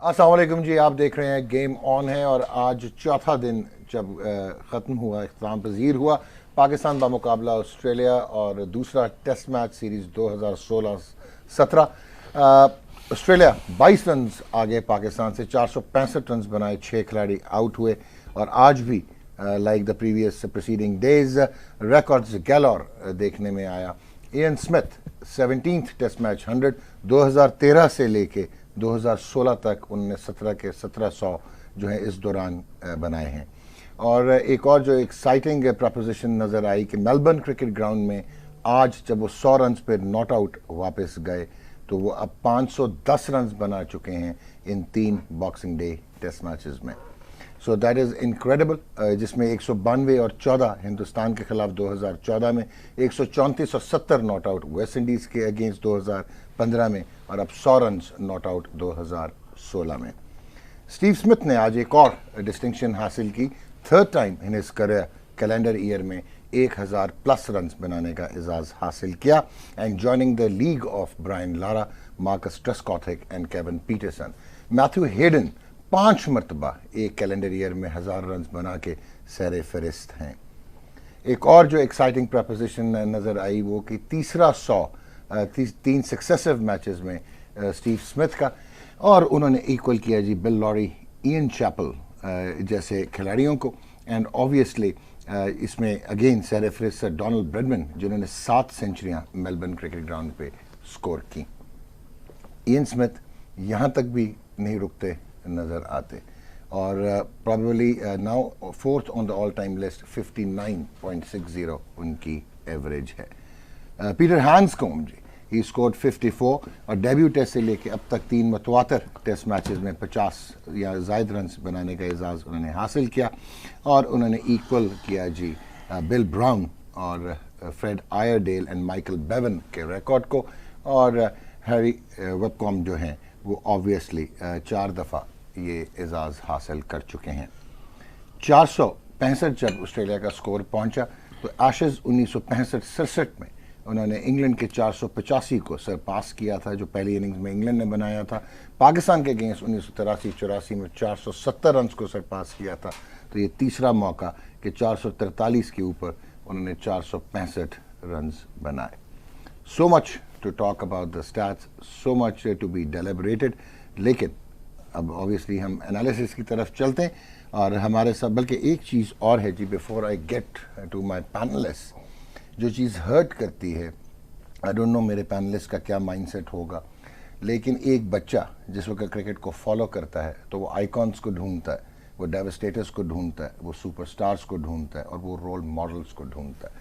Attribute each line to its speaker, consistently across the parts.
Speaker 1: अस्सलाम वालेकुम जी, आप देख रहे हैं गेम ऑन है और आज चौथा दिन जब ख़त्म हुआ, इख्तिताम पजीर हुआ पाकिस्तान का मुकाबला ऑस्ट्रेलिया और दूसरा test match series 2016-17। Australia 22 run आगे पाकिस्तान से, 465 रन बनाए, 6 खिलाड़ी आउट हुए और आज भी like the previous preceding days records गैलर देखने में आया। Ian Smith 17th test match 100, 2013 से लेके 2016 तक उन्होंने 17 के 1700 जो है इस दौरान बनाए हैं। और एक और जो एक्साइटिंग प्रपोजिशन नज़र आई कि मेलबर्न क्रिकेट ग्राउंड में आज जब वो 100 रन पर नॉट आउट वापस गए तो वो अब 510 रन बना चुके हैं इन 3 बॉक्सिंग डे टेस्ट मैचेस में। सो दैट इज़ इनक्रेडिबल, जिसमें 192 और 14 हिंदुस्तान के खिलाफ 2014 में, 134 और 70 नॉट आउट वेस्ट इंडीज़ के अगेंस्ट 2015 में और अब 100 रन नॉट आउट 2016 में। स्टीव स्मिथ ने आज एक और डिस्टिंक्शन हासिल की, third time in his career calendar year में 1000 प्लस रन बनाने का एजाज़ हासिल किया and joining the league of Brian Lara, Marcus Trescothick and Kevin Pietersen. Matthew Hayden 5 मरतबा एक कैलेंडर ईयर में 1000 रन बना के सर फहरिस्त हैं। एक और जो एक्साइटिंग प्रपोजिशन नज़र आई वो कि तीसरा 100 3 सक्सेसिव मैचेस में स्टीव स्मिथ का, और उन्होंने इक्वल किया जी बिल लॉरी, इयन चैपल जैसे खिलाड़ियों को। एंड ऑब्वियसली इसमें अगेन सर फहरिस्त डोनाल्ड ब्रेडमैन जिन्होंने 7 सेंचुरियाँ मेलबर्न क्रिकेट ग्राउंड पे स्कोर की। इयन स्मिथ यहाँ तक भी नहीं रुकते नज़र आते और probably now 4th on the all time list, 59.60 उनकी एवरेज है। Peter Handscomb ji, he scored 54 और डेब्यू टेस्ट से लेके अब तक 3 मतवातर टेस्ट मैचेस में 50 या ज़ायद रन बनाने का एजाज़ उन्होंने हासिल किया और उन्होंने इक्वल किया जी बिल ब्राउन और फ्रेड आयरडेल एंड माइकल बेवन के रिकॉर्ड को। और हैरी वेबकॉम जो हैं वो ऑब्वियसली 4 दफ़ा ये एजाज़ हासिल कर चुके हैं। 465 जब ऑस्ट्रेलिया का स्कोर पहुंचा तो एशेज़ 1965-67 में उन्होंने इंग्लैंड के 485 को सरपास किया था, जो पहली इनिंग्स में इंग्लैंड ने बनाया था। पाकिस्तान के अगेंस्ट 1983-84 में 470 रन को सरपास किया था। तो ये तीसरा मौका कि 443 के ऊपर उन्होंने 465 रन बनाए। So much to talk about the stats, so much to be deliberated, लेकिन अब ऑब्वियसली हम एनालिसिस की तरफ चलते हैं और हमारे साथ बल्कि एक चीज़ और है जी, before I get to my panelist, जो चीज़ हर्ट करती है, आई डोंट नो मेरे पैनलिस्ट का क्या माइंडसेट होगा, लेकिन एक बच्चा जिस वक्त क्रिकेट को फॉलो करता है तो वो आइकॉन्स को ढूंढता है, वो डेवास्टेटर्स को ढूंढता है, वो सुपरस्टार्स को ढूंढता है और वो रोल मॉडल्स को ढूंढता है।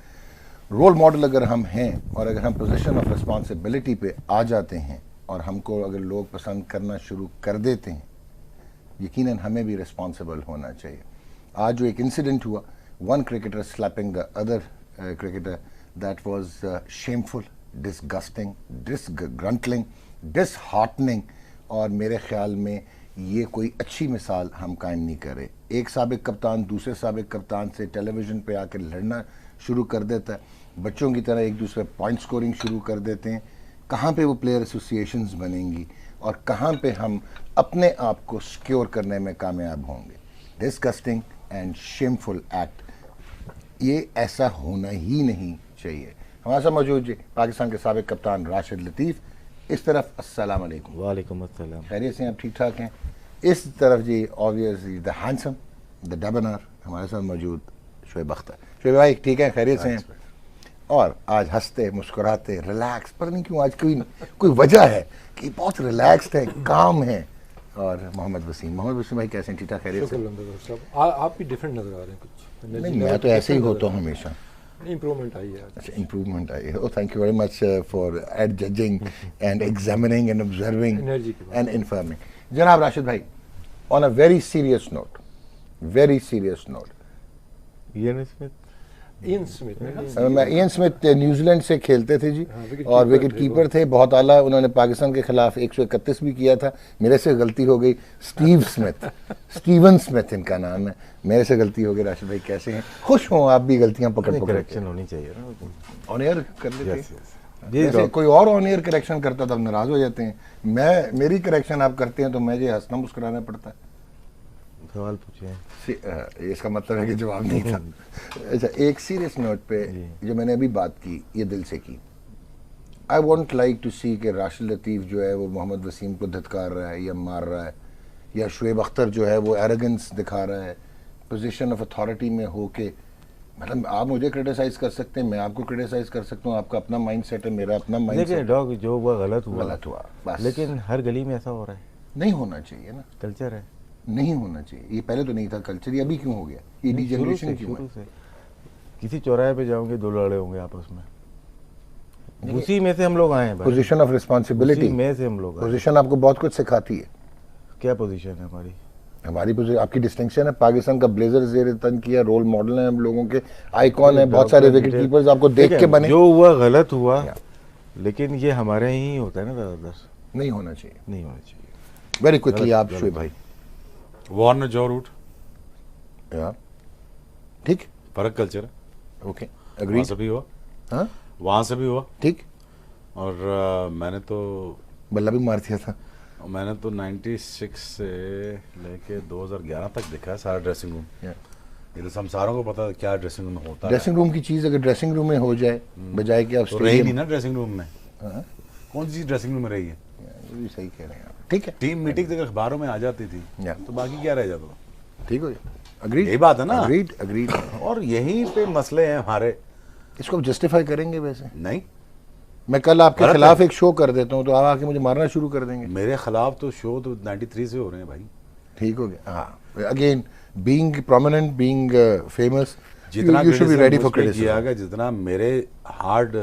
Speaker 1: रोल मॉडल अगर हम हैं और अगर हम पोजीशन ऑफ रिस्पॉन्सिबिलिटी पे आ जाते हैं और हमको अगर लोग पसंद करना शुरू कर देते हैं, यकीनन हमें भी रिस्पॉन्सिबल होना चाहिए। आज जो एक इंसिडेंट हुआ, one cricketer slapping the other cricketer, that was shameful, disgusting, disgruntling, disheartening, और मेरे ख्याल में ये कोई अच्छी मिसाल हम कायम नहीं कर रहे। एक साबिक कप्तान दूसरे साबिक कप्तान से टेलीविज़न पे आकर लड़ना शुरू कर देता है, बच्चों की तरह एक दूसरे पॉइंट स्कोरिंग शुरू कर देते हैं। कहाँ पे वो प्लेयर एसोसिएशंस बनेंगी और कहाँ पे हम अपने आप को सिक्योर करने में कामयाब होंगे। डिस्गस्टिंग एंड शेमफुल एक्ट, ये ऐसा होना ही नहीं चाहिए। हमारे साथ मौजूद जी पाकिस्तान के साबिक कप्तान राशिद लतीफ़, इस तरफ अस्सलाम वालेकुम।
Speaker 2: वालेकुम अस्सलाम।
Speaker 1: खैरियत से आप ठीक ठाक हैं? इस तरफ जी ऑब्वियसली द हैंडसम, द डेबनर, हमारे साथ मौजूद शोएब अख्तर। शोएब भाई ठीक है, खैरियत से हैं? और आज हंसते मुस्कुराते रिलैक्स, पता नहीं क्यों आज कोई वजह है कि बहुत रिलैक्सड है, काम है। और मोहम्मद वसीम भाई कैसे हैं? ठीक ठाक, खैरियत से?
Speaker 3: आप भी डिफरेंट नजर आ रहे हैं कुछ।
Speaker 1: नहीं, मैं तो ऐसे ही होता हूँ हमेशा।
Speaker 3: इम्प्रूवमेंट आई है।
Speaker 1: अच्छा, इम्प्रूवमेंट आई है। Oh, thank you very much for adjudging and examining and observing and informing. जनाब राशिद भाई, on a very serious note,
Speaker 3: Ian Smith
Speaker 1: Ian Smith New Zealand से खेलते थे जी और विकेट कीपर थे, बहुत आला। उन्होंने पाकिस्तान के खिलाफ 131 भी किया था। मेरे से गलती हो गई। स्टीव स्मिथ, स्टीवन स्मिथ इनका नाम है, मेरे से गलती हो गई। राशिद भाई कैसे हैं? खुश हों आप भी, गलतियां पकड़
Speaker 2: करेक्शन होनी चाहिए ना,
Speaker 1: ऑन एयर कर लेते। जैसे कोई और ऑन एयर करेक्शन करता तब नाराज हो जाते हैं, मेरी करेक्शन आप करते हैं तो मुझे हंसना मुस्कुराना पड़ता है।
Speaker 2: सवाल पूछे,
Speaker 1: इसका मतलब है कि जवाब नहीं था। अच्छा, एक सीरियस नोट पे जो मैंने अभी बात की, ये दिल से की, आई वॉन्ट लाइक टू सी कि राशिद लतीफ़ जो है वो मोहम्मद वसीम को धत्कार रहा है या मार रहा है, या शुएब अख्तर जो है वो एरोगेंस दिखा रहा है पोजीशन ऑफ अथॉरिटी में हो के। मतलब आप मुझे क्रिटिसाइज कर सकते हैं, मैं आपको क्रिटिसाइज कर सकता हूँ, आपका अपना माइंड सेट है, मेरा अपना माइंड
Speaker 2: देखिए
Speaker 1: सेट।
Speaker 2: डॉग, जो हुआ गलत
Speaker 1: हुआ बस।
Speaker 2: लेकिन हर गली में ऐसा हो रहा है,
Speaker 1: नहीं होना चाहिए ना,
Speaker 2: कल्चर है,
Speaker 1: नहीं होना चाहिए। ये पहले तो नहीं था कल्चर, ये अभी क्यों हो गया, ये डिजेनरेशन क्यों है?
Speaker 2: शुरू से किसी चौराहे पे जाओगे, दो लड़े होंगे आपस में, उसी में से हम लोग आए हैं भाई।
Speaker 1: पोजीशन ऑफ रिस्पॉन्सिबिलिटी
Speaker 2: में से हम लोग आए।
Speaker 1: पोजीशन आपको बहुत कुछ सिखाती है।
Speaker 2: क्या पोजीशन है हमारी?
Speaker 1: हमारी पोजीशन, आपकी डिस्टिंक्शन है, पाकिस्तान का ब्लेजर जेर तन किया, रोल मॉडल है हम लोगों के, आइकॉन है, बहुत सारे विकेट कीपर्स आपको देख के बने।
Speaker 2: जो हुआ गलत हुआ, लेकिन ये हमारे ही होता है ना ज़्यादातर।
Speaker 1: नहीं होना चाहिए,
Speaker 2: नहीं होना चाहिए।
Speaker 1: वेरी क्विकली आप शुएब भाई।
Speaker 4: वॉर्नर जॉ रूट,
Speaker 1: ठीक,
Speaker 4: फर्क कल्चर है,
Speaker 1: ओके,
Speaker 4: वहाँ
Speaker 1: एग्री,
Speaker 4: से भी हुआ,
Speaker 1: हाँ
Speaker 4: वहाँ से भी हुआ।
Speaker 1: ठीक।
Speaker 4: और मैंने तो
Speaker 1: बल्ला भी मार दिया था।
Speaker 4: 96 से लेके 2011 तक देखा है सारा ड्रेसिंग रूम। ये तो हम सारों को पता है क्या ड्रेसिंग रूम में होता है।
Speaker 1: ड्रेसिंग रूम की चीज़ अगर ड्रेसिंग रूम में हो जाए, बजाय कि आप
Speaker 4: तो रही नहीं ना ड्रेसिंग रूम में।
Speaker 1: हाँ?
Speaker 4: कौन सी चीज़ ड्रेसिंग रूम में रही है?
Speaker 1: ये भी सही कह रहे हैं आप, ठीक है।
Speaker 4: टीम मीटिंग अगर अखबारों में आ जाती थी तो बाकी क्या रह जाता?
Speaker 1: ठीक हो गया, अग्रीड,
Speaker 4: यही बात है ना।
Speaker 1: Agreed, agreed.
Speaker 4: और यहीं पे मसले हैं हमारे।
Speaker 1: इसको जस्टिफाई करेंगे वैसे?
Speaker 4: नहीं,
Speaker 1: मैं कल आपके
Speaker 4: गलत
Speaker 1: खिलाफ
Speaker 4: है।
Speaker 1: एक शो कर देता हूँ तो आप आके मुझे मारना शुरू कर देंगे।
Speaker 4: मेरे खिलाफ तो शो तो 93 से हो रहे हैं भाई।
Speaker 1: ठीक हो गया, हाँ। Again being prominent, being famous,
Speaker 4: जितना
Speaker 1: you should be ready for
Speaker 4: किया
Speaker 1: क्रिटिसिज्म।
Speaker 4: गया, जितना मेरे हार्ड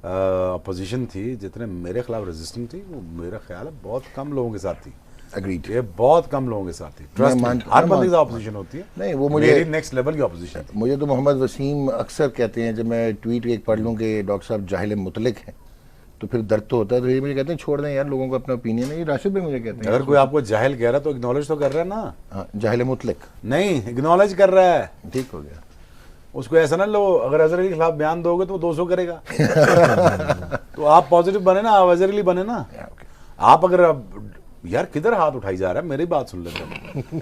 Speaker 4: अपोजिशन थी, जितने मेरे खिलाफ रेजिस्टिंग थी, वो मेरा ख्याल है बहुत कम लोगों के साथ थी।
Speaker 1: अग्रीड।
Speaker 4: ये बहुत कम लोगों के साथ थी। ट्रस्ट हर बंदे की अपोजिशन होती है।
Speaker 1: नहीं, वो मुझे
Speaker 4: मेरी नेक्स्ट लेवल की अपोजिशन थी।
Speaker 1: मुझे तो मोहम्मद वसीम अक्सर कहते हैं, जब मैं ट्वीट एक पढ़ लूँ कि डॉक्टर साहब जाहिल मुतलिक हैं, तो फिर दर्द तो होता है। तो ये मुझे कहते हैं छोड़ दें यार, लोगों को अपना ओपिनियन है। ये राशिद भी मुझे कहते हैं,
Speaker 4: अगर कोई आपको जाहिल कह रहा है तो इग्नॉलेज तो कर रहा है ना।
Speaker 1: हाँ, जाहिल मुतलिक,
Speaker 4: नहीं, इग्नॉलेज कर रहा है।
Speaker 1: ठीक हो गया।
Speaker 4: उसको ऐसा ना लो, अगर अजहर अली के खिलाफ बयान दोगे तो वो 200 करेगा। तो आप पॉजिटिव बने ना, आप अजहर अली बने ना। आप अगर यार किधर हाथ उठाई जा रहा है, मेरी बात सुन लेते।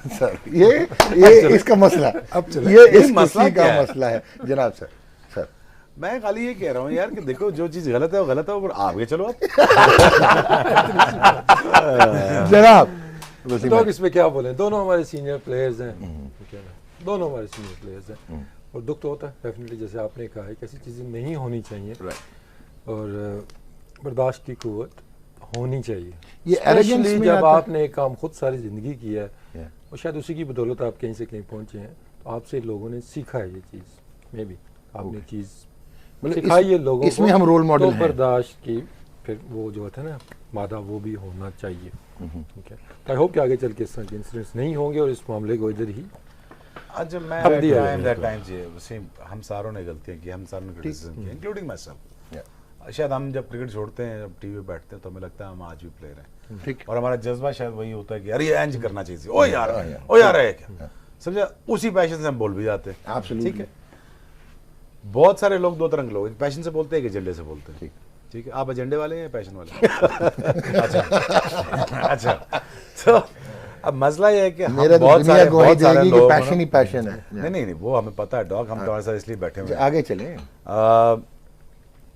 Speaker 1: सर ये इसका मसला, अब ये इस मसला का मसला है जनाब। सर सर
Speaker 4: मैं खाली ये कह रहा हूँ यार कि देखो, जो चीज गलत है वो गलत है, और आगे चलो आप।
Speaker 1: जनाब
Speaker 3: लोग इसमें क्या बोले, दोनों हमारे सीनियर प्लेयर्स हैं, ठीक है ना, दोनों हमारे सीनियर प्लेयर्स हैं, और दुख तो होता है डेफिनेटली, जैसे आपने कहा है, कैसी चीज़ें नहीं होनी चाहिए, और बर्दाश्त की कुव्वत होनी चाहिए।
Speaker 1: ये arrogance
Speaker 3: Especially
Speaker 1: में
Speaker 3: जब
Speaker 1: आता-
Speaker 3: आपने एक काम खुद सारी ज़िंदगी किया है, और शायद उसी की बदौलत आप कहीं से कहीं पहुँचे हैं, तो आपसे लोगों ने सीखा है ये चीज़, मे भी आपने चीज़
Speaker 1: मतलब
Speaker 3: सिखाई है लोगों
Speaker 1: इसमें
Speaker 3: को,
Speaker 1: हम रोल मॉडल
Speaker 3: तो
Speaker 1: हैं।
Speaker 3: बर्दाश्त की फिर वो जो होता है ना मादा, वो भी होना चाहिए। ठीक है, आई होप कि आगे चल के इस तरह के इंसिडेंट्स नहीं होंगे और इस मामले को इधर ही
Speaker 4: अच्छा, मैं
Speaker 3: अब दिया
Speaker 4: टाइम
Speaker 3: है।
Speaker 4: दैट टाइम सेम, हम सारों ने गलतियां की, हम सारों ने क्रिटिसिज्म किया, इंक्लूडिंग माय सेल्फ। शायद हम जब क्रिकेट छोड़ते हैं, जब टीवी पे बैठते हैं, तो हमें लगता है हम आज भी प्लेयर हैं,
Speaker 1: ठीक।
Speaker 4: और हमारा जज्बा शायद वही होता है कि अरे ये एंज करना चाहिए, ओ यार, ओ यार है क्या, समझा, उसी पैशन से हम बोल भी जाते हैं।
Speaker 1: Absolutely.
Speaker 4: ठीक है। बहुत सारे लोग दो तरह के लोग, एक पैशन से बोलते हैं, एक एजेंडे से बोलते हैं। ठीक है, आप एजेंडे वाले हैं या पैशन वाले? अच्छा अच्छा, तो अब मसला ये है कि हम
Speaker 1: मेरा तो
Speaker 4: बहुत
Speaker 1: दुनिया
Speaker 4: सारे
Speaker 1: गवाही
Speaker 4: बहुत सारे
Speaker 1: देगी कि
Speaker 4: लोग
Speaker 1: पैशन ही पैशन है।
Speaker 4: नहीं, वो हमें पता है डॉग, हम तुम्हारे साथ इसलिए बैठे हुए हैं।
Speaker 1: आगे चले।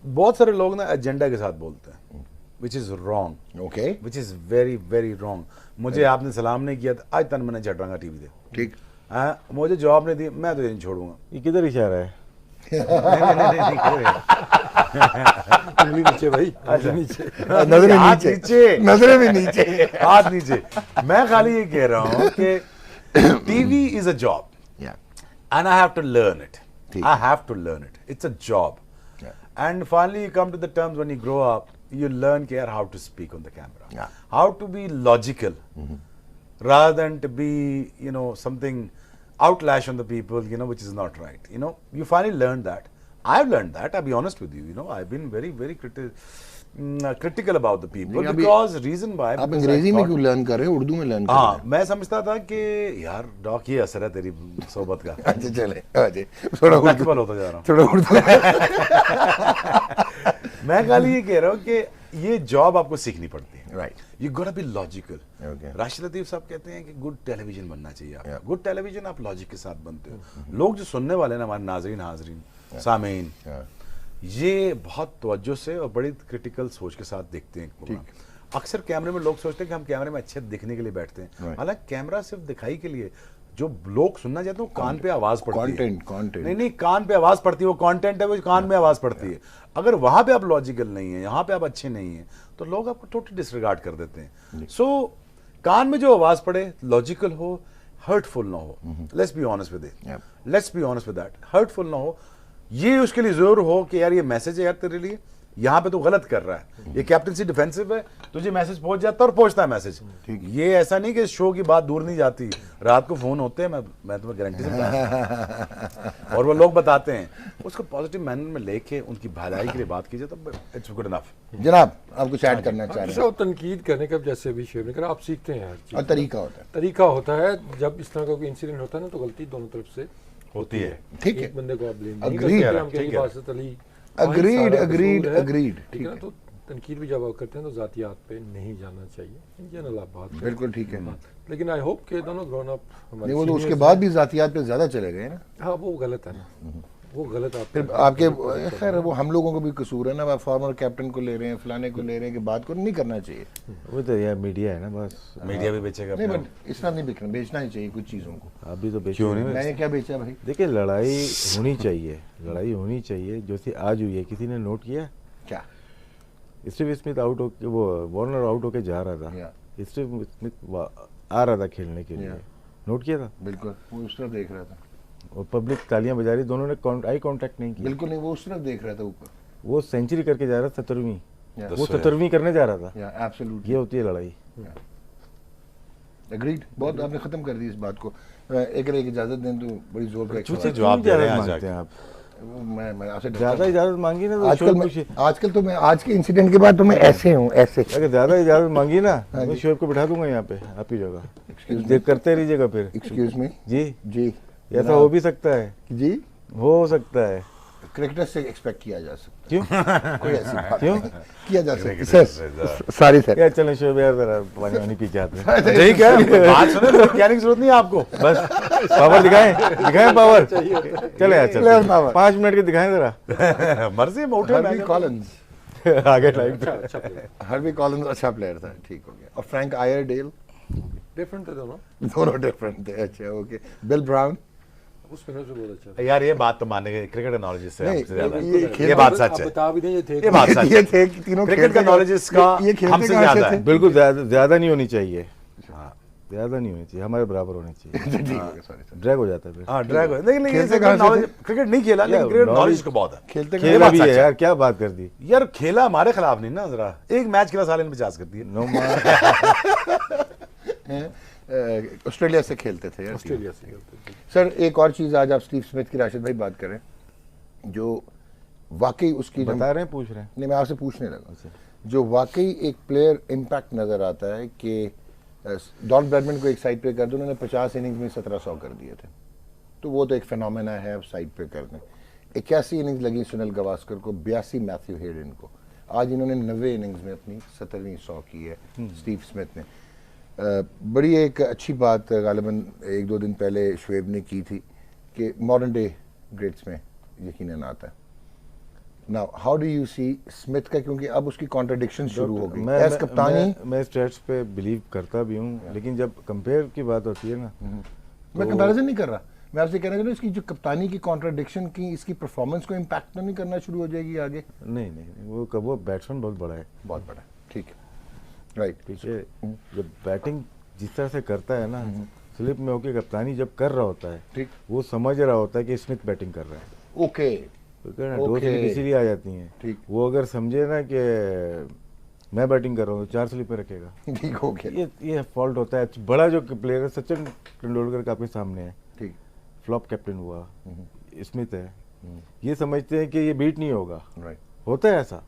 Speaker 4: बहुत सारे लोग ना एजेंडा के साथ बोलते हैं, which is wrong,
Speaker 1: okay,
Speaker 4: which is very very wrong. मुझे आपने सलाम नहीं किया, आज तन मैंने झटवांगा टीवी दे,
Speaker 1: ठीक।
Speaker 4: मुझे जवाब नहीं दी, मैं तो नहीं छोड़ूंगा।
Speaker 2: ये किधर इशारा है?
Speaker 4: नहीं,
Speaker 3: उंगली नीचे भाई, उंगली नीचे।
Speaker 1: नजरें
Speaker 4: हाथ
Speaker 1: नीचे,
Speaker 4: नीचे,
Speaker 1: नजरें भी नीचे।
Speaker 4: हाथ नीचे। मैं खाली ये कह रहा हूँ कि TV is a job, and I have to learn it.
Speaker 1: ठीक।
Speaker 4: I have to learn it. It's a job. And finally, you come to the terms when you grow up, you learn care how to speak on the camera,
Speaker 1: Yeah.
Speaker 4: how to be logical, rather than to be, something outlash on the people, which is not right. You finally learn that. I've learned that. I'll be honest with you. I've been very, very critical about the people
Speaker 1: नहीं, अभी-
Speaker 4: because reason why
Speaker 1: आप
Speaker 4: because I
Speaker 1: अंग्रेजी में
Speaker 4: thought-
Speaker 1: क्यों learn कर रहे हो, उर्दू में लर्न कर रहे
Speaker 4: हाँ मैं समझता था कि यार डॉक ये असर है तेरी सोबत का
Speaker 1: हो? अच्छा चले अजय थोड़ा उर्दू
Speaker 4: फ्लेक्सिबल होता जा रहा हूँ
Speaker 1: थोड़ा उर्दू
Speaker 4: मैं खाली ये कह रहा हूँ कि ये जॉब आपको सीखनी पड़ती है
Speaker 1: राइट
Speaker 4: यू गोटा be logical
Speaker 1: Okay.
Speaker 4: Rashid Latif साहब कहते हैं कि गुड टेलीविजन बनना चाहिए
Speaker 1: Yeah.
Speaker 4: आप गुड टेलीविजन आप लॉजिक के साथ बनते हो लोग जो सुनने वाले हैं ना हमारे नाजरीन हाजरीन सामीन ये बहुत तवज्जो से और बड़ी क्रिटिकल सोच के साथ देखते हैं प्रोग्राम। अक्सर कैमरे में लोग सोचते हैं कि हम कैमरे में अच्छे दिखने के लिए बैठते हैं
Speaker 1: Right.
Speaker 4: हालांकि कैमरा सिर्फ दिखाई के लिए जो लोग सुनना चाहते हैं वो कान पे आवाज पड़ती है
Speaker 1: कंटेंट
Speaker 4: नहीं नहीं कान पे आवाज पड़ती है वो कंटेंट है वो कान में आवाज पड़ती है अगर वहां पे आप लॉजिकल नहीं है यहाँ पे आप अच्छे नहीं है तो लोग आपको टोटली डिसरिगार्ड कर देते हैं सो कान में जो आवाज पड़े लॉजिकल हो हर्टफुल ना हो let's be honest with it let's be honest with that hurtful ना हो ये उसके लिए जरूर हो कि यार ये मैसेज है यार तेरे लिए यहाँ पे तो गलत कर रहा है ये कैप्टनसी डिफेंसिव है तुझे मैसेज पहुंच जाता है और पहुंचता है मैसेज ये ऐसा नहीं कि शो की बात दूर नहीं जाती रात को फोन होते हैं मैं तुम्हें गारंटी से बता और वो लोग बताते हैं उसको पॉजिटिव मैनर में लेके उनकी भलाई के लिए बात कीजिए तो इट्स गुड इनफ
Speaker 1: जनाब आप कुछ ऐड करना चाह रहे
Speaker 3: अच्छा,
Speaker 1: हैं?
Speaker 3: वो तनकीद करने का जैसे अभी शेर ने कहा आप सीखते हैं हर चीज
Speaker 1: और तरीका होता है
Speaker 3: तरीका होता है जब इस तरह का कोई इंसिडेंट होता है ना तो गलती दोनों तरफ से
Speaker 4: होती है
Speaker 1: ठीक है
Speaker 3: एक बंदे को आप ब्लेम नहीं
Speaker 1: Agreed.
Speaker 3: करते हम
Speaker 4: ठीक
Speaker 3: कहीं
Speaker 4: है।
Speaker 3: बासत अली
Speaker 1: Agreed,
Speaker 3: भाई सारा
Speaker 1: agreed,
Speaker 3: कसूर है।
Speaker 1: agreed,
Speaker 3: ठीक है ना
Speaker 1: ठीक
Speaker 3: तो तनकीद भी जब आप करते हैं तो जातियात पे नहीं जाना चाहिए इन जनरल आप बात करें।
Speaker 1: बिल्कुल ठीक है
Speaker 3: लेकिन आई होप के दोनों ग्रोन अप हमारे
Speaker 1: नहीं वो तो
Speaker 3: seniors
Speaker 1: उसके
Speaker 3: हैं।
Speaker 1: बाद भी जातियात पे ज्यादा चले गए ना
Speaker 3: हाँ वो गलत है ना वो गलत आप
Speaker 1: फिर आपके खैर वो हम लोगों को भी कसूर है ना, आप फॉर्मर कैप्टन को ले रहे हैं फलाने को ले रहे हैं कि बात को नहीं करना चाहिए।
Speaker 2: वो तो यार मीडिया है ना बस।
Speaker 4: मीडिया भी बेचेगा
Speaker 1: नहीं
Speaker 4: अपना।
Speaker 1: बट इस तरह नहीं बिकना, बेचना ही चाहिए कुछ चीज़ों को।
Speaker 2: आप भी तो बेच
Speaker 4: क्यों नहीं?
Speaker 1: मैंने क्या बेचा भाई?
Speaker 2: देखिए लड़ाई होनी चाहिए, लड़ाई होनी चाहिए जो थी आज हुई है। किसी ने नोट किया
Speaker 1: क्या?
Speaker 2: स्टीव स्मिथ आउट होके वो वार्नर आउट होके जा रहा था, स्टीव स्मिथ आ रहा था खेलने के लिए, नोट किया था?
Speaker 1: बिल्कुल वो उस तरफ देख रहा था,
Speaker 2: और पब्लिक तालियां बजा रही, दोनों ने आई कांटेक्ट नहीं किया।
Speaker 1: बिल्कुल नहीं, वो उस तरफ देख रहा था ऊपर।
Speaker 2: वो सेंचुरी करके जा रहा था 17वीं,
Speaker 1: Yeah.
Speaker 2: वो 17वीं करने जा रहा था।
Speaker 1: या एब्सोल्युटली
Speaker 2: ये होती है लड़ाई।
Speaker 1: एग्रीड। बहुत आपने खत्म कर दी इस बात को। एक इजाजत दें तो बड़ी जोर का एक
Speaker 4: चूचे
Speaker 1: सवाल।
Speaker 4: जवाब दे रहे हैं
Speaker 2: मांगते
Speaker 4: जाके।
Speaker 2: हैं आप?
Speaker 1: वो मैं आपसे डरता
Speaker 2: ज्यादा
Speaker 1: हूं।
Speaker 2: इजाजत मांगी ना तो
Speaker 1: आजकल
Speaker 2: शोएब
Speaker 1: मैं
Speaker 2: को
Speaker 1: आजकल तो मैं आज के इंसिडेंट के बाद तो मैं ऐसे हूँ ऐसे।
Speaker 2: अगर ज्यादा इजाजत मांगी ना
Speaker 1: हाँ
Speaker 2: मैं
Speaker 1: जी।
Speaker 2: शोएब को बिठा दूंगा यहाँ पे आपकी
Speaker 1: Excuse
Speaker 2: जगह, करते रहिएगा फिर।
Speaker 1: एक्सक्यूज मी
Speaker 2: जी
Speaker 1: जी
Speaker 2: ऐसा हो भी सकता है,
Speaker 1: जी
Speaker 2: हो सकता है।
Speaker 1: क्रिकेटर से एक्सपेक्ट किया जा सकता
Speaker 2: क्यों?
Speaker 1: है, कोई ऐसी बात
Speaker 2: क्यों?
Speaker 1: नहीं। किया जा सकता है
Speaker 4: क्रिकेटर
Speaker 1: सर। Sorry sir.
Speaker 2: यार चलें शोएब यार जरा पानी वानी पी के आते हैं।
Speaker 4: यही क्या बात सुने तो कहने की जरूरत नहीं है आपको।
Speaker 2: बस पावर दिखाएं पावर। चले यार
Speaker 1: Player
Speaker 2: चल
Speaker 1: power.
Speaker 2: 5 मिनट के दिखाएं जरा।
Speaker 4: मर्जी में उठे
Speaker 1: हार्वी
Speaker 4: मैं
Speaker 1: कॉलिंस
Speaker 2: आगे टाइम पे।
Speaker 3: अच्छा प्लेयर
Speaker 1: हार्वी कॉलिंस अच्छा प्लेयर था, ठीक हो गया। और फ्रैंक आयरडेल
Speaker 3: डिफरेंट थे दोनों,
Speaker 1: दोनों डिफरेंट थे। अच्छा ओके। बिल ब्राउन
Speaker 3: उस स्पिनर से बहुत अच्छा था।
Speaker 4: यार ये बात तो मानेंगे क्रिकेट नॉलेज से
Speaker 1: नहीं,
Speaker 4: हमसे ज्यादा
Speaker 1: ये
Speaker 4: है।
Speaker 1: खेल-
Speaker 4: ये बात
Speaker 3: आप
Speaker 4: सच है।
Speaker 3: बता भी दें ये थे
Speaker 4: ये बात सच
Speaker 1: ये
Speaker 4: है।
Speaker 1: थे कि तीनों
Speaker 4: क्रिकेट
Speaker 1: खेलते
Speaker 4: का knowledge इसका
Speaker 1: ये खेलते
Speaker 4: हमसे
Speaker 1: कहाँ से
Speaker 4: ज्यादा
Speaker 1: थे?
Speaker 4: है।
Speaker 2: बिल्कुल ज्यादा नहीं होनी चाहिए, ज्यादा नहीं होनी चाहिए, हमारे बराबर होनी चाहिए।
Speaker 1: ठीक हो गया, सॉरी सर।
Speaker 2: ड्रैग हो जाता है फिर।
Speaker 4: हाँ ड्रैग है। लेकिन
Speaker 1: खेलते
Speaker 4: ये
Speaker 1: कहाँ से
Speaker 4: knowledge-
Speaker 1: थे?
Speaker 4: क्रिकेट नहीं खेला लेकिन
Speaker 2: या,
Speaker 4: क्रिकेट
Speaker 2: knowledge-
Speaker 4: नॉलेज को बहुत है।
Speaker 1: खेलते
Speaker 2: खेला भी
Speaker 4: बात
Speaker 2: है
Speaker 4: सच है।
Speaker 2: यार, क्या बात कर दी।
Speaker 4: यार खेला हमारे खिलाफ नहीं ना, जरा एक मैच खेला साले ने 50 कर दिए।
Speaker 2: नो मार।
Speaker 1: ऑस्ट्रेलिया से खेलते थे यार।
Speaker 3: ऑस्ट्रेलिया से खेलते थे।
Speaker 1: सर एक और चीज़, आज आप स्टीव स्मिथ की राशिद भाई बात करें जो वाकई उसकी
Speaker 2: बता रहे हैं, पूछ रहे हैं।
Speaker 1: नहीं मैं आपसे पूछने लगा, जो वाकई एक प्लेयर इम्पैक्ट नज़र आता है कि डॉन ब्रैडमैन को एक साइड पे कर दो, उन्होंने 50 इनिंग्स में 1700 कर दिए थे, तो वो तो एक फिनोमेना है, अब साइड पे कर दें। 81 इनिंग्स लगी सुनील गावस्कर को, 82 मैथ्यू हेडन को। आज इन्होंने 90 इनिंग्स में अपनी 17वीं 100 की है स्टीव स्मिथ ने। बड़ी एक अच्छी बात गालिबन 1-2 दिन पहले शुएब ने की थी कि मॉडर्न डे ग्रेट्स में यकीनन आता है। Now how do you see Smith का, क्योंकि अब उसकी कॉन्ट्रडिक्शन शुरू हो गई एज कप्तानी।
Speaker 2: मैं स्टैट्स पे बिलीव करता भी हूँ, लेकिन जब कंपेयर की बात होती है ना,
Speaker 1: मैं कंपैरिजन नहीं कर रहा, मैं आपसे कहना चाह रहा हूँ इसकी जो कप्तानी की कॉन्ट्रडिक्शन की इसकी परफॉर्मेंस को इम्पैक्ट तो नहीं करना शुरू हो जाएगी आगे?
Speaker 2: नहीं वो बैट्समैन बहुत बड़ा है,
Speaker 1: बहुत बड़ा, ठीक है, राइट।
Speaker 2: ठीक है। जब बैटिंग जिस तरह से करता है ना, स्लिप में होके कप्तानी जब कर रहा होता है,
Speaker 1: ठीक।
Speaker 2: वो समझ रहा होता है कि स्मिथ बैटिंग कर रहा है,
Speaker 1: ओके
Speaker 2: ठीक है ना,
Speaker 1: Okay.
Speaker 2: 2 स्लिप इसीलिए आ जाती हैं।
Speaker 1: ठीक।
Speaker 2: वो अगर समझे ना कि मैं बैटिंग कर रहा हूँ तो 4 स्लिप में रखेगा।
Speaker 1: ठीक हो गया,
Speaker 2: ये फॉल्ट होता है। बड़ा जो प्लेयर है सचिन तेंदुलकर का आपके सामने है,
Speaker 1: ठीक।
Speaker 2: फ्लॉप कैप्टन हुआ, स्मिथ है, ये समझते हैं कि ये बीट नहीं होगा,
Speaker 1: राइट।
Speaker 2: होता है ऐसा।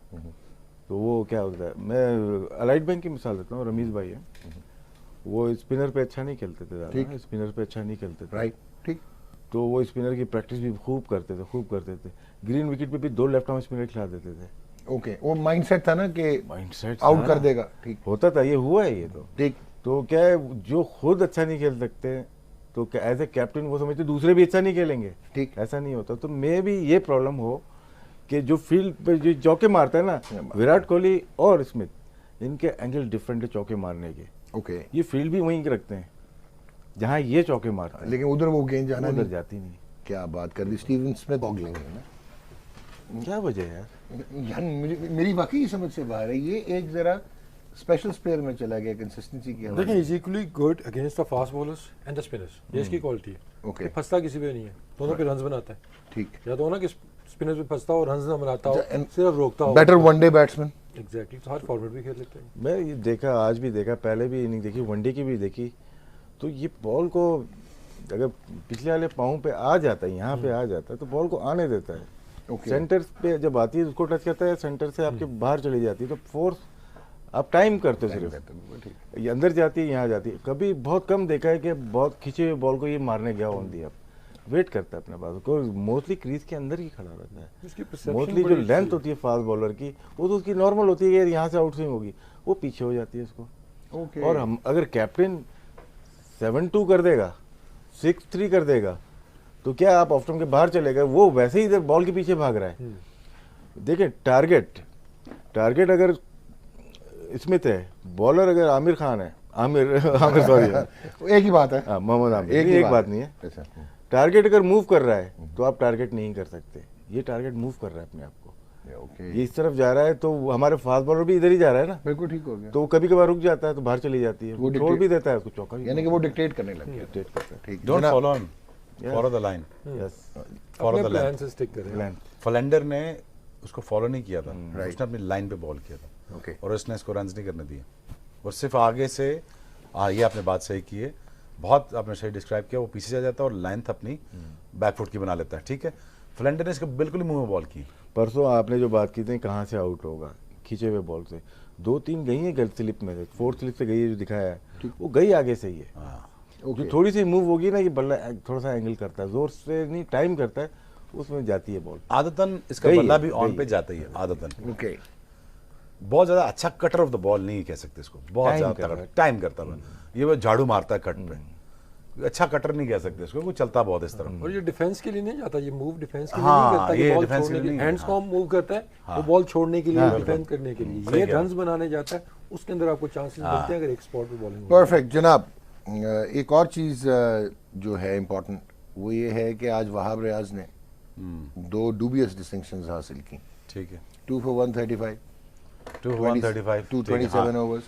Speaker 2: तो वो क्या होता है, मैं अलाइट बैंक की मिसाल देता हूँ, रमीज भाई है, वो स्पिनर पे अच्छा नहीं खेलते थे ज़्यादा, स्पिनर पे अच्छा नहीं खेलते थे,
Speaker 1: राइट, ठीक,
Speaker 2: तो वो स्पिनर की प्रैक्टिस भी खूब करते थे। ग्रीन विकेट पे भी 2 लेफ्ट आर्म स्पिनर खिला देते थे।
Speaker 1: ओके, वो माइंडसेट था ना कि
Speaker 2: माइंडसेट
Speaker 1: आउट कर देगा, ठीक,
Speaker 2: होता था, ये हुआ है ये तो।
Speaker 1: ठीक,
Speaker 2: तो क्या है, जो खुद अच्छा नहीं खेल सकते तो एज ए कैप्टन वो समझते दूसरे भी अच्छा नहीं खेलेंगे,
Speaker 1: ठीक,
Speaker 2: ऐसा नहीं होता। तो मे भी ये प्रॉब्लम हो कि जो फील्ड पे जो चौके मारता है ना, विराट कोहली और स्मिथ, इनके एंगल डिफरेंट है चौके मारने के।
Speaker 1: ओके,
Speaker 2: ये फील्ड भी वहीं के रखते हैं जहाँ ये चौके मारते हैं,
Speaker 1: लेकिन उधर वो गेंद जाना
Speaker 2: उधर
Speaker 1: नहीं,
Speaker 2: जाती नहीं।
Speaker 1: क्या बात कर दी, स्टीवन स्मिथ बॉगलिंग है ना
Speaker 2: क्या वजह है
Speaker 1: यार, मेरी वाकई समझ से बाहर है, ये एक जरा स्पेशल स्पेयर में चला गया कंसिस्टेंसी की।
Speaker 3: देखिए is equally good against the fast bowlers and the spinners, ये इसकी क्वालिटी है।
Speaker 1: ओके,
Speaker 3: ये फंसता किसी पे नहीं है, दोनों पे रन्स बनाता है।
Speaker 1: ठीक,
Speaker 3: या तो ना कि स्पिनर्स पे फंसता हो, रन्स ना बनाता हो,
Speaker 1: अच्छा,
Speaker 3: सिर्फ रोकता हो।
Speaker 1: बेटर वनडे बैट्समैन,
Speaker 3: एग्जैक्टली, तो हर फॉर्मेट भी खेल लेते हैं।
Speaker 2: मैं ये देखा, आज भी देखा, पहले भी इनिंग देखी, वनडे की भी देखी, तो ये बॉल को अगर पिछले वाले पाँव पे आ जाता है, यहाँ पे आ जाता है, तो बॉल को आने देता है।
Speaker 1: ओके,
Speaker 2: सेंटर पे जब आती है उसको टच करता है, सेंटर से आपके बाहर चली जाती है, तो फोर्स आप टाइम करते हो सिर्फ, ये अंदर जाती है, यहाँ जाती है। कभी बहुत कम देखा है कि बहुत खींचे हुए बॉल को ये मारने गया ऑन दी, आप वेट करता है अपने पास को, मोस्टली क्रीज के अंदर ही खड़ा रहता है। मोस्टली जो लेंथ होती है फास्ट बॉलर की, वो तो उसकी नॉर्मल होती है कि यहाँ से आउट स्विंग होगी, वो पीछे हो जाती है उसको।
Speaker 1: ओके,
Speaker 2: और हम अगर कैप्टन 7-2 कर देगा, 6-3 कर देगा, तो क्या आप ऑफ स्टंप के बाहर चले गए, वो वैसे ही इधर बॉल के पीछे भाग रहा है। देखिए टारगेट अगर स्मिथ है, बॉलर अगर आमिर खान है, आमिर सॉरी
Speaker 1: एक ही बात है,
Speaker 2: मोहम्मद आमिर,
Speaker 1: एक ही
Speaker 2: एक
Speaker 1: बात
Speaker 2: बात नहीं है।
Speaker 1: अच्छा,
Speaker 2: टारगेट अगर मूव कर रहा है तो आप टारगेट नहीं कर सकते, ये टारगेट मूव कर रहा है अपने आप को,
Speaker 1: ओके,
Speaker 2: ये इस तरफ जा रहा है, तो हमारे फास्ट बॉलर भी इधर ही जा रहा है ना,
Speaker 1: बिल्कुल ठीक हो गया,
Speaker 2: तो कभी कबार रुक जाता है तो बाहर चली जाती है,
Speaker 1: वो
Speaker 2: वो छोड़ भी देता है उसको, चौका भी
Speaker 1: यानी कि वो डिक्टेट करने लग गया,
Speaker 2: डिक्टेट करता है।
Speaker 1: ठीक,
Speaker 4: डोंट
Speaker 1: जनाब,
Speaker 4: follow him, follow the line,
Speaker 2: yes,
Speaker 4: follow
Speaker 3: अपने
Speaker 4: द
Speaker 3: प्लान
Speaker 4: लाइन।
Speaker 3: से स्टिक करें।
Speaker 2: प्लान
Speaker 4: फ्लेंडर ने उसको फॉलो नहीं किया था,
Speaker 1: राइट,
Speaker 4: उसने अपनी लाइन पे बॉल किया था,
Speaker 1: ओके,
Speaker 4: और उसने इसको रन नहीं करने दिए, वो सिर्फ आगे से ये आपने बात सही की है, बहुत आपने सही डिस्क्राइब किया, वो पीछे जा जाता है और लेंथ अपनी बैकफुट की बना लेता है, ठीक है। फ्लेंडर ने इसको बिल्कुल ही मुंह में बॉल की।
Speaker 2: परसों आपने जो बात की थी कहाँ से आउट होगा, खींचे हुए बॉल से 2-3 गई है गलत स्लिप में से, 4th स्लिप से गई है जो दिखाया है, वो गई आगे से ही है।
Speaker 4: हाँ,
Speaker 1: ओके,
Speaker 2: जो थोड़ी सी मूव होगी ना, ये बल्ला थोड़ा सा एंगल करता है, जोर से नहीं, टाइम करता है, उसमें जाती है बॉल।
Speaker 4: आदतन इसका
Speaker 2: गई
Speaker 4: बल्ला
Speaker 2: है,
Speaker 4: भी ऑन
Speaker 2: गई
Speaker 4: पे
Speaker 2: है।
Speaker 4: जाता ही है आदतन।
Speaker 1: ओके,
Speaker 4: बहुत ज्यादा अच्छा कटर ऑफ द बॉल नहीं कह सकते इसको, बहुत
Speaker 2: Time
Speaker 4: ज्यादा
Speaker 2: कर रहा है।
Speaker 4: टाइम करता है, ये वो झाड़ू मारता है कट पे, अच्छा कटर नहीं कह सकते इसको, वो चलता बहुत इस तरह।
Speaker 3: और ये डिफेंस के लिए नहीं जाता, ये मूव डिफेंस के लिए
Speaker 4: हाँ,
Speaker 3: नहीं करता,
Speaker 4: ये
Speaker 3: ये बॉल
Speaker 4: defense के
Speaker 3: छोड़ने
Speaker 4: लिए
Speaker 3: के लिए,
Speaker 4: नहीं,
Speaker 3: हैंड्स को
Speaker 4: हाँ।
Speaker 3: मूव करता है,
Speaker 4: हाँ।
Speaker 3: वो बॉल छोड़ने के लिए,
Speaker 2: हाँ,
Speaker 3: डिफेंस करने के लिए,
Speaker 4: सही
Speaker 3: ये
Speaker 4: कह रहे
Speaker 3: रन्स बनाने जाता है, उसके अंदर आपको चांसेस मिलते हैं अगर एक स्पॉट पे बॉलिंग हो।
Speaker 1: परफेक्ट जनाब। एक और चीज़ जो है इम्पोर्टेंट, वो ये है कि आज वहाब रियाज ने 2 डूबियस डिस्टिंक्शंस हासिल की,
Speaker 4: ठीक है,
Speaker 1: 2 for 135,
Speaker 4: 135,
Speaker 1: 227 ओवर्स,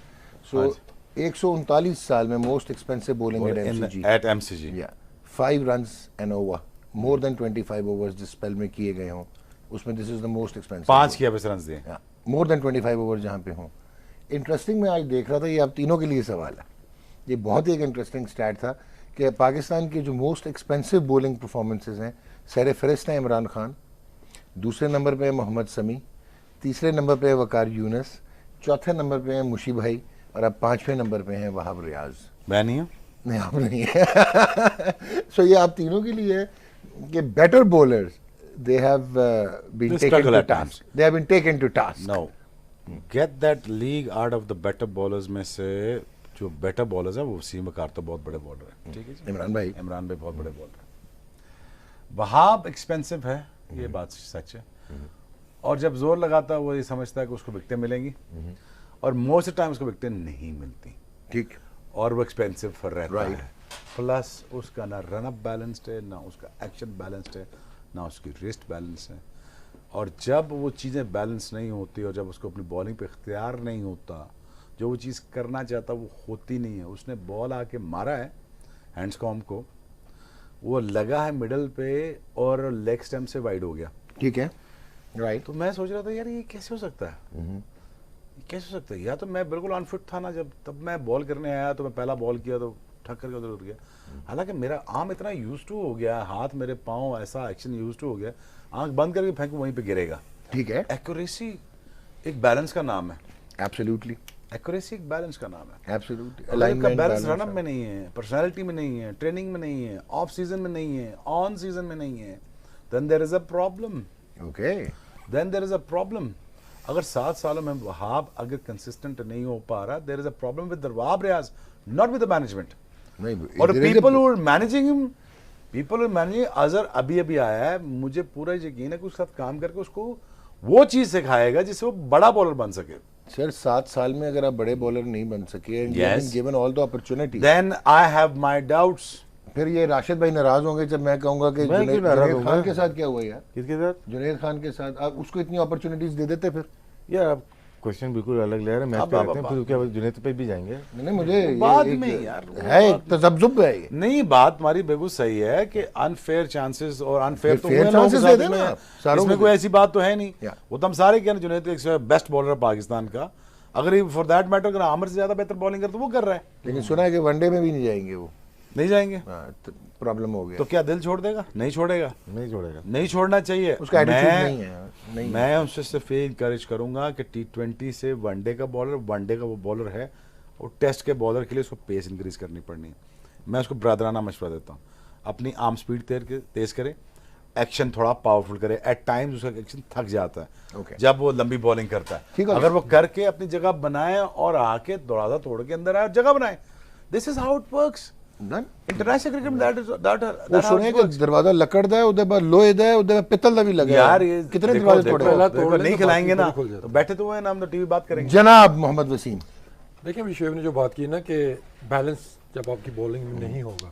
Speaker 1: सो 139 साल में most expensive bowling at MCG,
Speaker 4: at MCG,
Speaker 1: या 5 runs an over, more than 25 overs जिस स्पेल में किए गए हों, उसमें this is the most expensive.
Speaker 4: 5 किया बस रन दिए।
Speaker 1: मोर देन 25 ओवर जहाँ पे हों। इंटरेस्टिंग मैं आज देख रहा था, ये आप तीनों के लिए सवाल है, ये बहुत ही एक इंटरेस्टिंग स्टैट था कि पाकिस्तान की जो मोस्ट एक्सपेंसिव बॉलिंग परफॉर्मेंसेज हैं, सर फहरिस्त हैं इमरान खान, दूसरे नंबर पे है मोहम्मद समी, तीसरे नंबर पे है वकार यूनस, चौथे नंबर पे है मुशी भाई, और अब 5वें नंबर पे हैं वहाब रियाज।
Speaker 4: मैं नहीं हूँ,
Speaker 1: नहीं आप नहीं है। सो ये आप तीनों के लिए है कि better bowlers they have been
Speaker 4: They
Speaker 1: taken
Speaker 4: struggle
Speaker 1: to
Speaker 4: at times.
Speaker 1: Task, they have been taken to task.
Speaker 4: No get that league out of the better bowlers में से जो बेटर बॉलर्स है वो वसीम वकार तो बहुत बड़े बॉलर है, ठीक है जी?
Speaker 1: इमरान भाई,
Speaker 4: इमरान भाई बहुत बड़े बॉलर है, वहाब एक्सपेंसिव है, ये बात सच है, और जब जोर लगाता है वो ये समझता है कि उसको विकेटें मिलेंगी, और मोस्ट टाइम उसको विकेटें नहीं मिलती,
Speaker 1: ठीक,
Speaker 4: और वो एक्सपेंसिव रहता
Speaker 1: Right.
Speaker 4: है। प्लस उसका ना रन अप बैलेंस्ड है, ना उसका एक्शन बैलेंस्ड है, ना उसकी रिस्ट बैलेंस है, और जब वो चीज़ें बैलेंस नहीं होती और जब उसको अपनी बॉलिंग पे इख्तियार नहीं होता, जो वो चीज़ करना चाहता वो होती नहीं है। उसने बॉल आके मारा है हैंड्सकॉम्ब को, वो लगा है मिडल पे और लेग स्टम्प से वाइड हो गया,
Speaker 1: ठीक है, राइट,
Speaker 4: तो मैं सोच रहा था यार ये कैसे हो सकता है, ये कैसे हो सकता है, या तो मैं बिल्कुल अनफिट था ना जब, तब मैं बॉल करने आया तो मैं पहला बॉल किया तो ठक करके उधर उठ गया, हालांकि मेरा आर्म इतना यूज टू हो गया, हाथ मेरे पाँव ऐसा एक्शन यूज टू हो गया, आंख बंद करके फेंकूं वहीं पे गिरेगा,
Speaker 1: ठीक है,
Speaker 4: एक्यूरेसी एक बैलेंस का नाम है,
Speaker 1: एब्सोल्युटली,
Speaker 4: एक्यूरेसी एक बैलेंस का नाम है।
Speaker 1: एब्सोल्युटली,
Speaker 4: अगर
Speaker 1: अलाइनमेंट
Speaker 4: बैलेंस रनअप में नहीं है, पर्सनालिटी में नहीं है, ट्रेनिंग में नहीं है, ऑफ सीजन में नहीं है, ऑन सीजन में नहीं है, then there is a problem,
Speaker 1: okay.
Speaker 4: Then there is a problem. अगर 7 सालों में वहाब अगर कंसिस्टेंट नहीं हो पा रहा, there is a problem with Wahab Riaz, not with the management.
Speaker 1: नहीं,
Speaker 4: और
Speaker 1: there is a-
Speaker 4: people who are managing him, people are managing. Azhar अभी आया है, मुझे पूरा यकीन है कि उसके साथ काम करके उसको वो चीज सिखाएगा जिससे वो बड़ा बॉलर बन सके।
Speaker 1: सर 7 साल में अगर आप बड़े बॉलर नहीं बन सके,
Speaker 4: Yes.
Speaker 1: Given all the opportunity,
Speaker 4: then I have my doubts.
Speaker 1: फिर ये राशिद भाई नाराज होंगे जब मैं कहूंगा कि
Speaker 2: मैं क्यों नाराज
Speaker 1: जुनैद
Speaker 2: होऊंगा?
Speaker 1: खान के साथ क्या हुआ यार,
Speaker 2: किसके साथ?
Speaker 1: जुनैद खान के साथ आप उसको इतनी अपॉर्चुनिटीज दे देते फिर।
Speaker 2: यार आप क्वेश्चन बिल्कुल अलग ले रहे हैं, मैच
Speaker 4: अब-
Speaker 2: पे
Speaker 4: अब-
Speaker 2: रहते हैं, फिर उसके बाद जुनैद पे भी जाएंगे।
Speaker 1: नहीं मुझे
Speaker 4: बाद
Speaker 1: ये
Speaker 4: में
Speaker 1: एक
Speaker 4: यार, वो
Speaker 1: है, एक तजब्जुब है ये।
Speaker 4: नहीं, बात हमारी बिल्कुल सही है कि अनफेयर चांसेस और अनफेयर
Speaker 1: फिर
Speaker 4: तो
Speaker 1: fair
Speaker 4: हुए लोगों के
Speaker 1: chances
Speaker 4: साथ
Speaker 1: दे देना
Speaker 4: में,
Speaker 1: आप, सारों
Speaker 4: इसमें
Speaker 1: को
Speaker 4: कोई
Speaker 1: दे।
Speaker 4: ऐसी बात तो है नहीं।
Speaker 1: या।
Speaker 4: वो तो हम सारे कह रहे हैं जुनैद एक बेस्ट बॉलर है पाकिस्तान का। अगर फॉर दैट मैटर अगर आमिर से ज्यादा बेहतर बॉलिंग कर तो वो कर रहा है,
Speaker 1: लेकिन सुना है कि वनडे में भी नहीं जाएंगे वो,
Speaker 4: नहीं जाएंगे
Speaker 1: प्रॉब्लम हो गया।
Speaker 4: तो क्या दिल छोड़ देगा? नहीं छोड़ेगा,
Speaker 2: नहीं छोड़ेगा।
Speaker 4: नहीं छोड़ना चाहिए।
Speaker 1: उसका एटीट्यूड
Speaker 4: मैं-
Speaker 1: नहीं है, नहीं
Speaker 4: मैं उससे सिर्फ ये इंकरेज करूंगा कि T20 से वनडे का बॉलर, वनडे का वो बॉलर है और टेस्ट के बॉलर के लिए उसको पेस इंक्रीज करनी पड़नी है। मैं उसको ब्रादराना मशवरा देता हूँ, अपनी आर्म स्पीड तेज करे, एक्शन थोड़ा पावरफुल करे। एट टाइम्स उसका एक्शन थक जाता है
Speaker 1: Okay.
Speaker 4: जब वो लंबी बॉलिंग करता
Speaker 1: ठीक
Speaker 4: है।
Speaker 1: है।
Speaker 4: अगर वो करके अपनी जगह बनाए और आके दौड़ा तोड़ के अंदर आए और जगह बनाए, this is how it works.
Speaker 1: Done.
Speaker 4: International cricket में
Speaker 1: वो सुने कि दरवाजा लकड़ दा है, उधर बाद लोहे दा है, उधर बाद पित्तल दा भी लगा है।
Speaker 4: यार ये
Speaker 1: कितने
Speaker 4: देखो-
Speaker 1: दरवाजे
Speaker 4: देखो-
Speaker 1: तोड़े?
Speaker 3: पहला
Speaker 4: देखो,
Speaker 3: तोड़ लें
Speaker 4: नहीं
Speaker 3: तो
Speaker 4: खिलाएंगे
Speaker 3: बाकी
Speaker 4: ना,
Speaker 3: खुल जाता
Speaker 4: तो
Speaker 3: है।
Speaker 4: बैठे तो हुए हैं ना, हम तो टीवी बात करेंगे।
Speaker 1: जनाब मोहम्मद वसीम,
Speaker 3: देखिए अभी शुएब ने जो बात की ना कि बैलेंस जब आपकी बॉलिंग में नहीं होगा,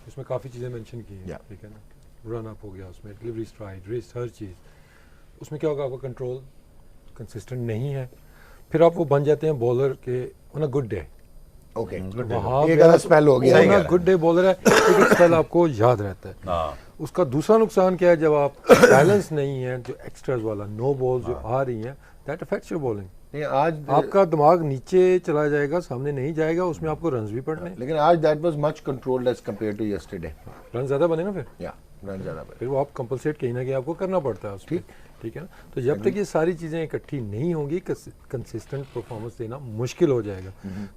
Speaker 3: उसमें काफ़ी चीज़ें मेंशन की हैं,
Speaker 1: Yeah.
Speaker 3: ठीक है ना, रन अप हो गया उसमें, डिलीवरी स्ट्राइड, रेस, हर चीज़, उसमें क्या होगा, आपका कंट्रोल कंसिस्टेंट नहीं है, फिर आप वो बन जाते हैं बॉलर के on a good day.
Speaker 1: Okay,
Speaker 3: वहाँ
Speaker 1: एक आधा स्पेल हो गया।
Speaker 4: सही
Speaker 3: ऑन
Speaker 4: कह
Speaker 3: अ
Speaker 4: रहे
Speaker 3: गुड डे बॉलर है, एक स्पेल आपको याद रहता है।
Speaker 4: हाँ,
Speaker 3: उसका दूसरा नुकसान क्या है, जब आप बैलेंस नहीं है, जो एक्स्ट्रास वाला नो बॉल जो आ रही है, दैट अफेक्ट्स योर बॉलिंग।
Speaker 1: नहीं, आज
Speaker 3: आपका दिमाग नीचे चला जाएगा, सामने नहीं जाएगा, उसमें आपको रन्स भी पड़ने,
Speaker 1: लेकिन आज that was much controlled as compared to yesterday.
Speaker 3: Run ज़्यादा बने ना,
Speaker 1: या रन ज्यादा बने।
Speaker 3: फिर वो आप कंपलसेट कहीं ना कहीं आपको करना पड़ता है उसमें, ठीक है ना। तो जब तक ये सारी चीज़ें इकट्ठी नहीं होंगी, कंसिस्टेंट परफॉर्मेंस देना मुश्किल हो जाएगा।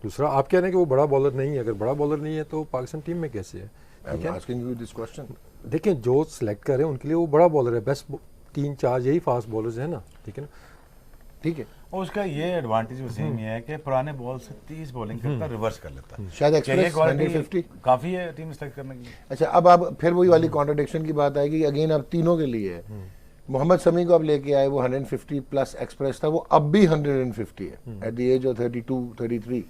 Speaker 3: दूसरा, आप कह रहे हैं कि वो बड़ा बॉलर नहीं है, अगर बड़ा बॉलर नहीं है तो पाकिस्तान टीम में कैसे है,
Speaker 1: I am asking you this question.
Speaker 3: देखें जो सिलेक्ट कर रहे हैं उनके लिए वो बड़ा बॉलर है, बेस्ट 3-4 यही फास्ट बॉलर्स हैं ना, ठीक है ना।
Speaker 1: ठीक है,
Speaker 4: और उसका ये एडवांटेज वसीम ये है कि पुराने बॉल से 30 बॉलिंग करता है, रिवर्स कर लेता है।
Speaker 1: शायद
Speaker 4: चाहिए
Speaker 1: एक्सप्रेस
Speaker 4: quality
Speaker 1: 150।
Speaker 4: काफी है टीम सेलेक्ट करने के लिए।
Speaker 1: अच्छा, अब आप फिर वही वाली कॉन्ट्रडिक्शन की बात आएगी, अगेन अब तीनों के लिए है। मोहम्मद शमी को आप लेके आए, वो 150 प्लस एक्सप्रेस था, वो अब भी 150 है एट द एज ऑफ 32 33।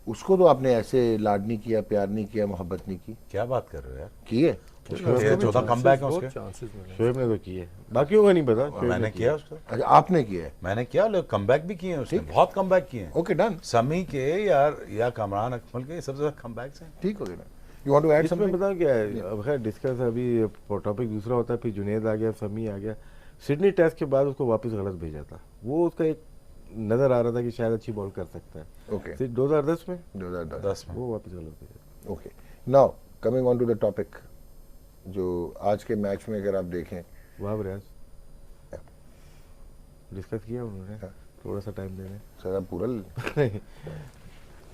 Speaker 1: उसको तो आपने ऐसे लाड नहीं किया, प्यार नहीं किया, मोहब्बत नहीं की,
Speaker 4: क्या बात कर रहे हो यार?
Speaker 1: की है।
Speaker 4: ये चौथा कमबैक है उसके।
Speaker 3: चांसेस मिले।
Speaker 2: शोएब ने तो की है, बाकियों का नहीं पता। शोएब
Speaker 4: मैंने
Speaker 2: ने की
Speaker 4: किया उसका,
Speaker 1: अच्छा, आपने किया है,
Speaker 4: मैंने किया, लोग कमबैक भी किए हैं उसने, बहुत कमबैक किए हैं।
Speaker 1: ओके डन,
Speaker 4: समी के यार या कमरान अकमल के सबसे ज्यादा कमबैक्स हैं।
Speaker 1: ठीक हो गया ना। यू वांट टू ऐड
Speaker 2: इसमें
Speaker 1: समथिंग?
Speaker 2: बताओ क्या है, अब खैर डिस्कस अभी टॉपिक दूसरा होता है, फिर जुनैद आ गया, समी आ गया। सिडनी टेस्ट के बाद उसको वापस गलत भेजा था, वो उसका एक नजर आ रहा था कि शायद अच्छी बॉल कर सकता है।
Speaker 1: ओके,
Speaker 2: फिर 2010 में
Speaker 1: 2010
Speaker 4: में
Speaker 2: वो वापस गलत भेजा।
Speaker 1: Okay, now coming on to the topic, जो आज के मैच में अगर आप देखें,
Speaker 2: वहाब रियाज डिस्कस किया उन्होंने, थोड़ा सा टाइम देने।
Speaker 1: सर आप पूरा
Speaker 2: नहीं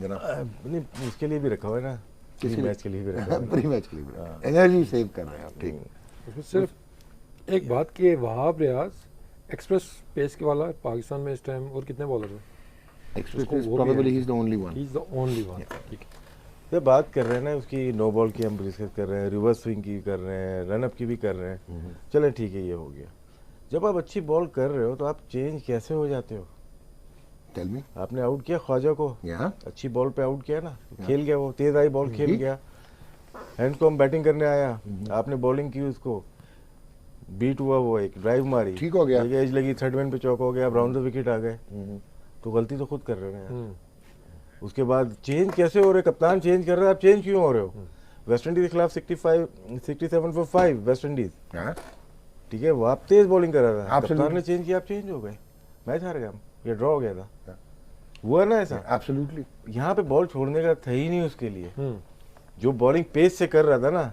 Speaker 1: जनाब
Speaker 2: नहीं, इसके लिए भी रखा हुआ है ना,
Speaker 1: किसके
Speaker 2: किसी
Speaker 1: लिए?
Speaker 2: मैच के लिए भी रखा हुआ है।
Speaker 1: प्री मैच के लिए एनर्जी सेव कर रहे हैं आप, ठीक।
Speaker 3: उसमें सिर्फ एक बात कि वहाब रियाज एक्सप्रेस पेस के वाला पाकिस्तान में इस टाइम और कितने बॉलर हैं,
Speaker 1: एक्सप्रेस
Speaker 3: उसको वो भी
Speaker 1: प्रोबेबली
Speaker 3: है।
Speaker 1: He is the only one.
Speaker 3: He is the only one, ठीक है।
Speaker 2: जब बात कर रहे हैं ना उसकी, नो बॉल की हम डिस्कस कर रहे हैं, रिवर्स स्विंग की कर रहे हैं, रनअप की भी कर रहे हैं, चलें ठीक है, ये हो गया। जब आप अच्छी बॉल कर रहे हो तो आप चेंज कैसे हो जाते हो?
Speaker 1: Tell me.
Speaker 2: आपने आउट किया ख्वाजा को,
Speaker 1: या
Speaker 2: अच्छी बॉल पे आउट किया ना, खेल गया वो, तेज आई बॉल खेल
Speaker 1: ठीक।
Speaker 2: गया, हैंड्स को हम बैटिंग करने आया, आपने बॉलिंग की, उसको बीट हुआ, वो एक ड्राइव मारी,
Speaker 1: ठीक हो गया।
Speaker 2: एक एज लगी, थर्ड मैन पे चौक हो गया, राउंड द विकेट आ गए, तो गलती तो खुद कर रहे हो ना यार। उसके बाद चेंज कैसे हो रहे? कप्तान चेंज कर रहा है, आप चेंज क्यों हो रहे हो? वेस्ट इंडीज के खिलाफ 67 फॉर 5 वेस्ट इंडीज,
Speaker 1: हाँ,
Speaker 2: ठीक है, वो आप तेज बॉलिंग कर रहा था,
Speaker 1: Absolutely.
Speaker 2: कप्तान ने चेंज किया, आप चेंज हो गए, मैच हार गए हम, ये ड्रॉ हो गया था। हुआ ना ऐसा?
Speaker 1: एब्सोल्युटली।
Speaker 2: यहाँ पे बॉल छोड़ने का था ही नहीं उसके लिए, जो बॉलिंग पेस से कर रहा था ना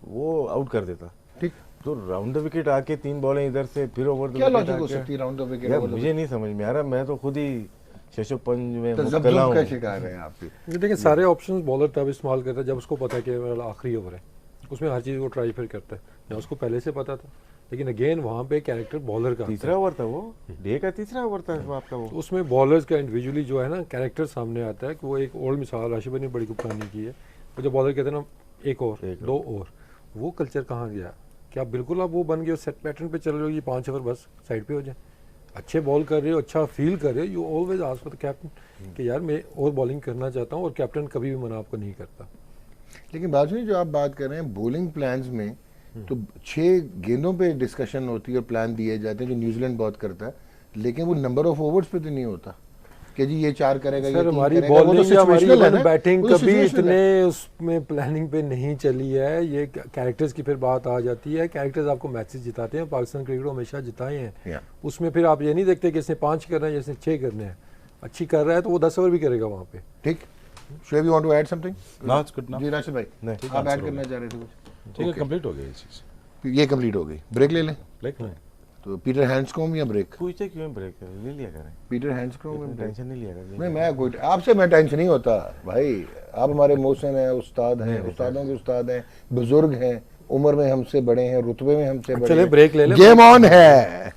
Speaker 2: वो आउट कर देता।
Speaker 1: ठीक।
Speaker 2: तो राउंड द विकेट आके 3 बॉलें इधर से फिर ओवर द
Speaker 1: क्या
Speaker 2: विकेट
Speaker 1: लॉजिक हो
Speaker 2: आके-
Speaker 1: सकती है राउंड द विकेट?
Speaker 2: यार मुझे नहीं समझ में आ रहा, मैं तो खुद ही शशोपंज में मुब्तला
Speaker 1: तजब्जुब
Speaker 2: हूँ।
Speaker 1: का शिकार है आप भी।
Speaker 3: ये देखिए सारे ऑप्शंस बॉलर तब इस्तेमाल करता है जब उसको पता है कि मेरा आखिरी ओवर है, उसमें हर चीज़ को ट्राई फिर करता है, या उसको पहले से पता था, लेकिन अगेन वहाँ पे कैरेक्टर बॉलर का आता है।
Speaker 2: तीसरा ओवर था वो, डे का तीसरा ओवर था आपका वो।
Speaker 3: तो उसमें बॉलर्स का इंडिविजुअली जो है ना कैरेक्टर सामने आता है कि वो एक ओल्ड मिसाल राशिद भाई ने बड़ी खूब कहानी की है, वो जो बॉलर कहते हैं ना एक ओवर 2 ओवर, वो कल्चर कहाँ गया? क्या बिल्कुल आप वो बन गए सेट पैटर्न पे चल रहे हो, ये 5 ओवर बस साइड पे हो जाए, अच्छे बॉल कर रहे हो, अच्छा फील कर रहे हो, you always ask for the captain कि यार मैं और बॉलिंग करना चाहता हूँ, और कैप्टन कभी भी मना आपको नहीं करता।
Speaker 1: लेकिन बात सुनिए, जो आप बात कर रहे हैं बॉलिंग प्लान्स में, तो 6 गेंदों पे डिस्कशन होती है और प्लान दिए जाते हैं जो न्यूजीलैंड बहुत करता है, लेकिन वो नंबर ऑफ ओवर्स पे तो नहीं होता कि जी ये 4 करेगा, ये
Speaker 3: सर
Speaker 1: 3
Speaker 3: हमारी
Speaker 1: करेगा। वो तो
Speaker 3: बॉलिंग या हमारी
Speaker 1: situational है ना,
Speaker 3: बैटिंग
Speaker 1: वो तो
Speaker 3: कभी
Speaker 1: situational है।
Speaker 3: इतने उसमें प्लानिंग पे नहीं चली है, ये कैरेक्टर्स की फिर बात आ जाती है, कैरेक्टर्स आपको मैचेस जिताते हैं, पाकिस्तान क्रिकेट को हमेशा जिताए हैं,
Speaker 1: Yeah.
Speaker 3: उसमें फिर आप ये नहीं देखते कि इसने 5 करना है या इसने 6 करने हैं, अच्छी कर रहा है तो वो 10 ओवर भी करेगा वहाँ पे।
Speaker 1: ठीक, Shoaib you want to add something?
Speaker 4: ना इट्स गुड ना,
Speaker 1: जी राशिद भाई,
Speaker 2: नहीं,
Speaker 1: आप ऐड करना चाह रहे थे कुछ?
Speaker 4: ठीक है, कंप्लीट हो गया ये चीज।
Speaker 1: ये कंप्लीट हो गई, ब्रेक ले लें?
Speaker 4: ब्रेक में
Speaker 1: तो पीटर हैंड्सकॉम्ब या ब्रेक?
Speaker 2: पूछते क्यों ब्रेक ले लिया करें,
Speaker 1: पीटर हैंड्सकॉम्ब या ब्रेक?
Speaker 2: टेंशन नहीं लिया करें।
Speaker 1: नहीं, मैं कोई आपसे मैं टेंशन नहीं होता भाई, आप हमारे मोहसिन हैं, उस्ताद हैं, उस्तादों के उस्ताद हैं, बुजुर्ग हैं, उम्र में हमसे बड़े हैं, रुतबे में हमसे बड़े
Speaker 3: चले
Speaker 1: हैं।
Speaker 3: ब्रेक ले लें।
Speaker 1: गेम ऑन है।